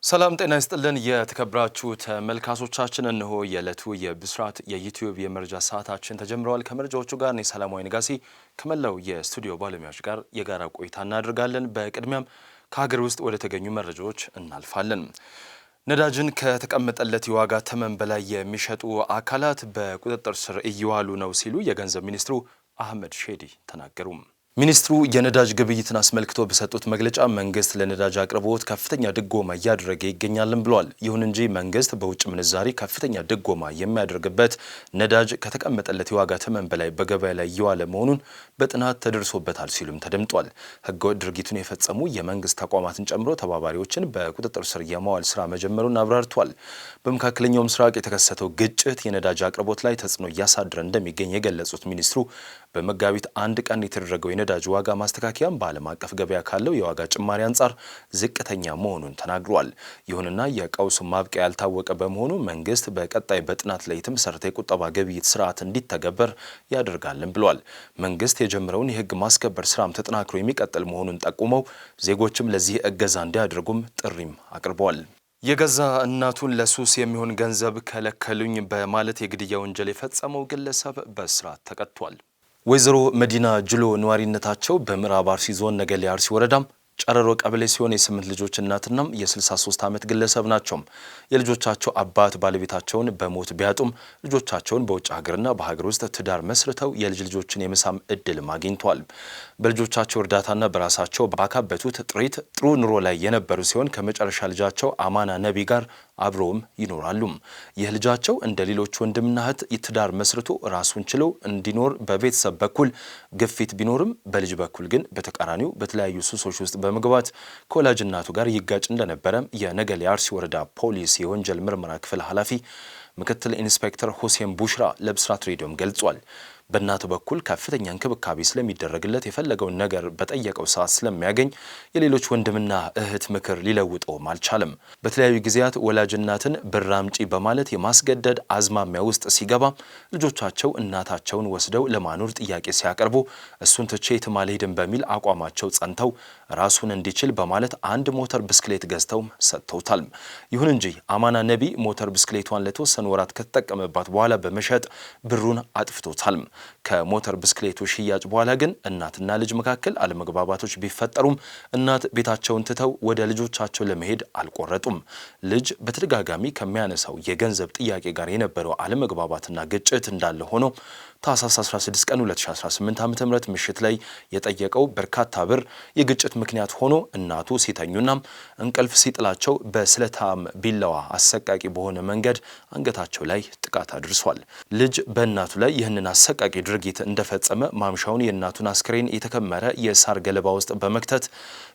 ሰላም ጤና ይስጥልን የተከበራችሁ ተመልካቾቻችን፣ እነሆ የዕለቱ የብስራት የዩቲዩብ የመረጃ ሰዓታችን ተጀምረዋል። ከመረጃዎቹ ጋር እኔ ሰላማዊ ንጋሲ ከመላው የስቱዲዮ ባለሙያዎች ጋር የጋራ ቆይታ እናደርጋለን። በቅድሚያም ከሀገር ውስጥ ወደ ተገኙ መረጃዎች እናልፋለን። ነዳጅን ከተቀመጠለት የዋጋ ተመን በላይ የሚሸጡ አካላት በቁጥጥር ስር እየዋሉ ነው ሲሉ የገንዘብ ሚኒስትሩ አህመድ ሼዲ ተናገሩ። ሚኒስትሩ የነዳጅ ግብይትን አስመልክቶ በሰጡት መግለጫ መንግስት ለነዳጅ አቅርቦት ከፍተኛ ድጎማ እያደረገ ይገኛልም ብሏል። ይሁን እንጂ መንግስት በውጭ ምንዛሪ ከፍተኛ ድጎማ የሚያደርግበት ነዳጅ ከተቀመጠለት የዋጋ ተመን በላይ በገበያ ላይ እየዋለ መሆኑን በጥናት ተደርሶበታል ሲሉም ተደምጧል። ህገወጥ ድርጊቱን የፈጸሙ የመንግስት ተቋማትን ጨምሮ ተባባሪዎችን በቁጥጥር ስር የማዋል ስራ መጀመሩን አብራርቷል። በመካከለኛው ምስራቅ የተከሰተው ግጭት የነዳጅ አቅርቦት ላይ ተጽዕኖ እያሳደረ እንደሚገኝ የገለጹት ሚኒስትሩ በመጋቢት አንድ ቀን የተደረገው የነዳጅ ዋጋ ማስተካከያም በዓለም አቀፍ ገበያ ካለው የዋጋ ጭማሪ አንጻር ዝቅተኛ መሆኑን ተናግሯል። ይሁንና የቀውሱ ማብቂያ ያልታወቀ በመሆኑ መንግስት በቀጣይ በጥናት ላይ የተመሰረተ የቁጠባ ግብይት ስርዓት እንዲተገበር ያደርጋልን ብሏል። መንግስት የጀመረውን የህግ ማስከበር ስራም ተጠናክሮ የሚቀጥል መሆኑን ጠቁመው ዜጎችም ለዚህ እገዛ እንዲያደርጉም ጥሪም አቅርበዋል። የገዛ እናቱን ለሱስ የሚሆን ገንዘብ ከለከሉኝ በማለት የግድያ ወንጀል የፈጸመው ግለሰብ በእስራት ተቀጥቷል። ወይዘሮ መዲና ጅሎ ነዋሪነታቸው በምዕራብ አርሲ ዞን ነገሌ አርሲ ወረዳም ጨረሮ ቀበሌ ሲሆን የ8 ልጆች እናትና የ63 ዓመት ግለሰብ ናቸው። የልጆቻቸው አባት ባለቤታቸውን በሞት ቢያጡም ልጆቻቸውን በውጭ ሀገርና በሀገር ውስጥ ትዳር መስርተው የልጅ ልጆችን የመሳም እድልም አግኝቷል። በልጆቻቸው እርዳታና በራሳቸው ባካበቱት ጥሪት ጥሩ ኑሮ ላይ የነበሩ ሲሆን ከመጨረሻ ልጃቸው አማና ነቢ ጋር አብረውም ይኖራሉ። ይህ ልጃቸው እንደ ሌሎች ወንድምና እህት ትዳር መስርቶ ራሱን ችሎ እንዲኖር በቤተሰብ በኩል ግፊት ቢኖርም በልጅ በኩል ግን በተቃራኒው በተለያዩ ሱሶች ውስጥ በመግባት ከወላጅ እናቱ ጋር ይጋጭ እንደነበረ የነገሌ አርሲ ወረዳ ፖሊስ የወንጀል ምርመራ ክፍል ኃላፊ ምክትል ኢንስፔክተር ሁሴን ቡሽራ ለብስራት ሬዲዮም ገልጿል። በእናቱ በኩል ከፍተኛ እንክብካቤ ስለሚደረግለት የፈለገውን ነገር በጠየቀው ሰዓት ስለሚያገኝ የሌሎች ወንድምና እህት ምክር ሊለውጠውም አልቻለም። በተለያዩ ጊዜያት ወላጅ እናትን ብር አምጪ በማለት የማስገደድ አዝማሚያ ውስጥ ሲገባ ልጆቻቸው እናታቸውን ወስደው ለማኖር ጥያቄ ሲያቀርቡ እሱን ትቼ የትም አልሄድም በሚል አቋማቸው ጸንተው ራሱን እንዲችል በማለት አንድ ሞተር ብስክሌት ገዝተው ሰጥተውታል። ይሁን እንጂ አማና ነቢ ሞተር ብስክሌቷን ለተወሰኑ ወራት ከተጠቀመባት በኋላ በመሸጥ ብሩን አጥፍቶታል። ከሞተር ብስክሌቱ ሽያጭ በኋላ ግን እናትና ልጅ መካከል አለመግባባቶች ቢፈጠሩም እናት ቤታቸውን ትተው ወደ ልጆቻቸው ለመሄድ አልቆረጡም። ልጅ በተደጋጋሚ ከሚያነሳው የገንዘብ ጥያቄ ጋር የነበረው አለመግባባትና ግጭት እንዳለ ሆኖ ታህሳስ 16 ቀን 2018 ዓ.ም ምሽት ላይ የጠየቀው በርካታ ብር የግጭት ምክንያት ሆኖ እናቱ ሲተኙና እንቅልፍ ሲጥላቸው በስለታም ቢላዋ አሰቃቂ በሆነ መንገድ አንገታቸው ላይ ጥቃት አድርሷል። ልጅ በእናቱ ላይ ይህንን አሰቃቂ ድርጊት እንደፈጸመ ማምሻውን የእናቱን አስክሬን የተከመረ የሳር ገለባ ውስጥ በመክተት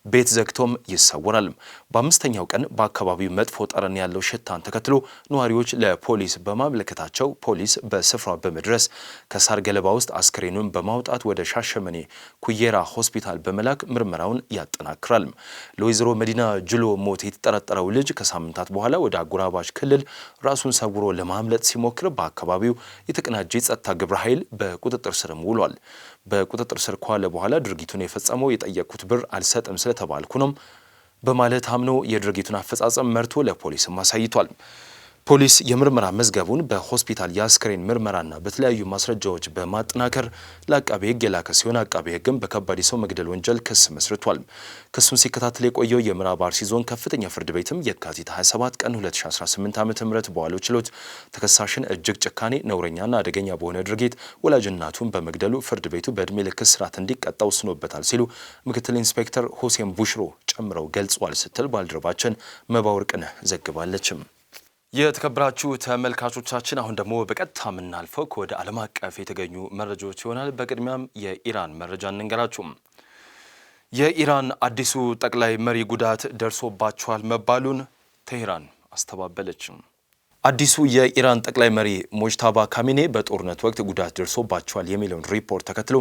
ቤት ዘግቶም ይሰወራል። በአምስተኛው ቀን በአካባቢው መጥፎ ጠረን ያለው ሽታን ተከትሎ ነዋሪዎች ለፖሊስ በማመልከታቸው ፖሊስ በስፍራው በመድረስ ከሳር ገለባ ውስጥ አስክሬኑን በማውጣት ወደ ሻሸመኔ ኩየራ ሆስፒታል በመላክ ምርመራውን ያጠናክራል። ለወይዘሮ መዲና ጅሎ ሞት የተጠረጠረው ልጅ ከሳምንታት በኋላ ወደ አጎራባች ክልል ራሱን ሰውሮ ለማምለጥ ሲሞክር በአካባቢው የተቀናጀ የጸጥታ ግብረ ኃይል በቁጥጥር ስርም ውሏል። በቁጥጥር ስር ከዋለ በኋላ ድርጊቱን የፈጸመው የጠየቅኩት ብር አልሰጥም ስለተባልኩ ነው በማለት አምኖ የድርጊቱን አፈጻጸም መርቶ ለፖሊስም አሳይቷል። ፖሊስ የምርመራ መዝገቡን በሆስፒታል የአስክሬን ምርመራና በተለያዩ ማስረጃዎች በማጠናከር ለአቃቤ ሕግ የላከ ሲሆን አቃቤ ሕግም በከባድ የሰው መግደል ወንጀል ክስ መስርቷል። ክሱን ሲከታተል የቆየው የምዕራብ አርሲ ዞን ከፍተኛ ፍርድ ቤትም የካቲት 27 ቀን 2018 ዓ.ም በዋለው ችሎት ተከሳሽን እጅግ ጭካኔ፣ ነውረኛና አደገኛ በሆነ ድርጊት ወላጅ እናቱን በመግደሉ ፍርድ ቤቱ በዕድሜ ልክ እስራት እንዲቀጣ ወስኖበታል ሲሉ ምክትል ኢንስፔክተር ሁሴን ቡሽሮ ጨምረው ገልጿል ስትል ባልደረባችን መባወርቅነህ ዘግባለችም። የተከበራችሁ ተመልካቾቻችን አሁን ደግሞ በቀጥታ የምናልፈው ወደ ዓለም አቀፍ የተገኙ መረጃዎች ይሆናል። በቅድሚያም የኢራን መረጃ እንንገራችሁ። የኢራን አዲሱ ጠቅላይ መሪ ጉዳት ደርሶባቸዋል መባሉን ቴህራን አስተባበለች። አዲሱ የኢራን ጠቅላይ መሪ ሙጅታባ ካሚኔ በጦርነት ወቅት ጉዳት ደርሶባቸዋል የሚለውን ሪፖርት ተከትሎ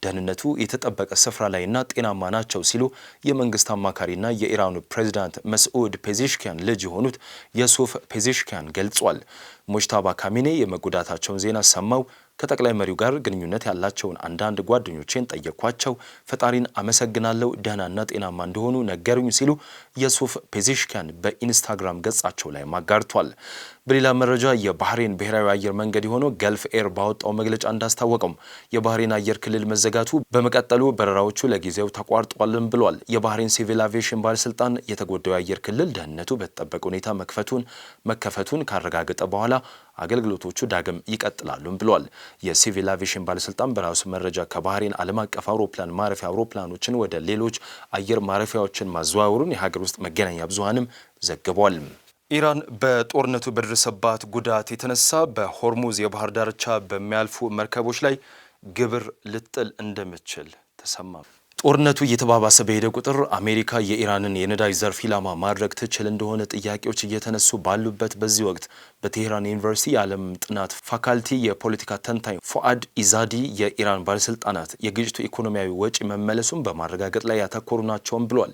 ደህንነቱ የተጠበቀ ስፍራ ላይና ጤናማ ናቸው ሲሉ የመንግስት አማካሪና የኢራኑ ፕሬዝዳንት መስዑድ ፔዜሽኪያን ልጅ የሆኑት የሱፍ ፔዜሽኪያን ገልጿል። ሙጅታባ ካሚኔ የመጎዳታቸውን ዜና ሰማው ከጠቅላይ መሪው ጋር ግንኙነት ያላቸውን አንዳንድ ጓደኞቼን ጠየኳቸው። ፈጣሪን አመሰግናለሁ ደህናና ጤናማ እንደሆኑ ነገሩኝ ሲሉ የሱፍ ፔዜሽኪያን በኢንስታግራም ገጻቸው ላይ አጋርቷል። በሌላ መረጃ የባህሬን ብሔራዊ አየር መንገድ የሆነው ገልፍ ኤር ባወጣው መግለጫ እንዳስታወቀው የባህሬን አየር ክልል መዘጋቱ በመቀጠሉ በረራዎቹ ለጊዜው ተቋርጧልም ብሏል። የባህሬን ሲቪል አቪዬሽን ባለስልጣን የተጎዳው አየር ክልል ደህንነቱ በተጠበቀ ሁኔታ መከፈቱን ካረጋገጠ በኋላ አገልግሎቶቹ ዳግም ይቀጥላሉም ብሏል። የሲቪል አቪዬሽን ባለስልጣን በራሱ መረጃ ከባህሬን ዓለም አቀፍ አውሮፕላን ማረፊያ አውሮፕላኖችን ወደ ሌሎች አየር ማረፊያዎችን ማዘዋወሩን የሀገር ውስጥ መገናኛ ብዙሃንም ዘግቧል። ኢራን በጦርነቱ በደረሰባት ጉዳት የተነሳ በሆርሙዝ የባህር ዳርቻ በሚያልፉ መርከቦች ላይ ግብር ልጥል እንደምትችል ተሰማ። ጦርነቱ እየተባባሰ በሄደ ቁጥር አሜሪካ የኢራንን የነዳጅ ዘርፍ ኢላማ ማድረግ ትችል እንደሆነ ጥያቄዎች እየተነሱ ባሉበት በዚህ ወቅት በቴህራን ዩኒቨርሲቲ የዓለም ጥናት ፋካልቲ የፖለቲካ ተንታኝ ፎአድ ኢዛዲ የኢራን ባለስልጣናት የግጭቱ ኢኮኖሚያዊ ወጪ መመለሱን በማረጋገጥ ላይ ያተኮሩ ናቸውም ብሏል።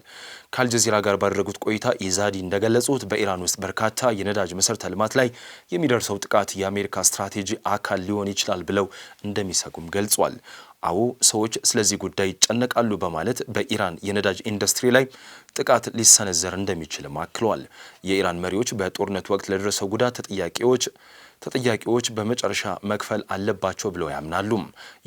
ከአልጀዚራ ጋር ባደረጉት ቆይታ ኢዛዲ እንደገለጹት በኢራን ውስጥ በርካታ የነዳጅ መሰረተ ልማት ላይ የሚደርሰው ጥቃት የአሜሪካ ስትራቴጂ አካል ሊሆን ይችላል ብለው እንደሚሰጉም ገልጿል። አዎ ሰዎች ስለዚህ ጉዳይ ይጨነቃሉ በማለት በኢራን የነዳጅ ኢንዱስትሪ ላይ ጥቃት ሊሰነዘር እንደሚችልም አክለዋል። የኢራን መሪዎች በጦርነቱ ወቅት ለደረሰው ጉዳት ተጠያቂዎች በመጨረሻ መክፈል አለባቸው ብለው ያምናሉ።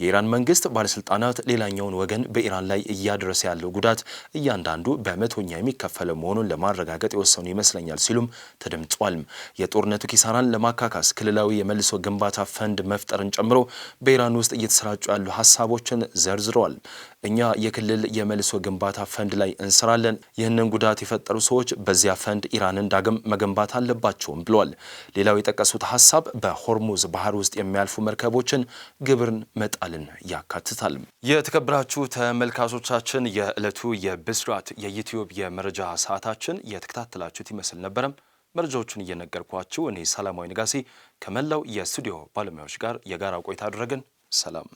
የኢራን መንግስት ባለስልጣናት ሌላኛውን ወገን በኢራን ላይ እያደረሰ ያለው ጉዳት እያንዳንዱ በመቶኛ የሚከፈለው መሆኑን ለማረጋገጥ የወሰኑ ይመስለኛል ሲሉም ተደምጧል። የጦርነቱ ኪሳራን ለማካካስ ክልላዊ የመልሶ ግንባታ ፈንድ መፍጠርን ጨምሮ በኢራን ውስጥ እየተሰራጩ ያሉ ሀሳቦችን ዘርዝረዋል። እኛ የክልል የመልሶ ግንባታ ፈንድ ላይ እንሰራለን። ይህንን ጉዳት የፈጠሩ ሰዎች በዚያ ፈንድ ኢራንን ዳግም መገንባት አለባቸውም ብለዋል። ሌላው የጠቀሱት ሀሳብ በሆርሙዝ ባህር ውስጥ የሚያልፉ መርከቦችን ግብርን መጣልን ያካትታል። የተከበራችሁ ተመልካቾቻችን የዕለቱ የብስራት የዩቲዩብ የመረጃ ሰዓታችን የተከታተላችሁት ይመስል ነበረም። መረጃዎቹን እየነገርኳችሁ እኔ ሰላማዊ ንጋሴ ከመላው የስቱዲዮ ባለሙያዎች ጋር የጋራ ቆይታ አደረግን። ሰላም።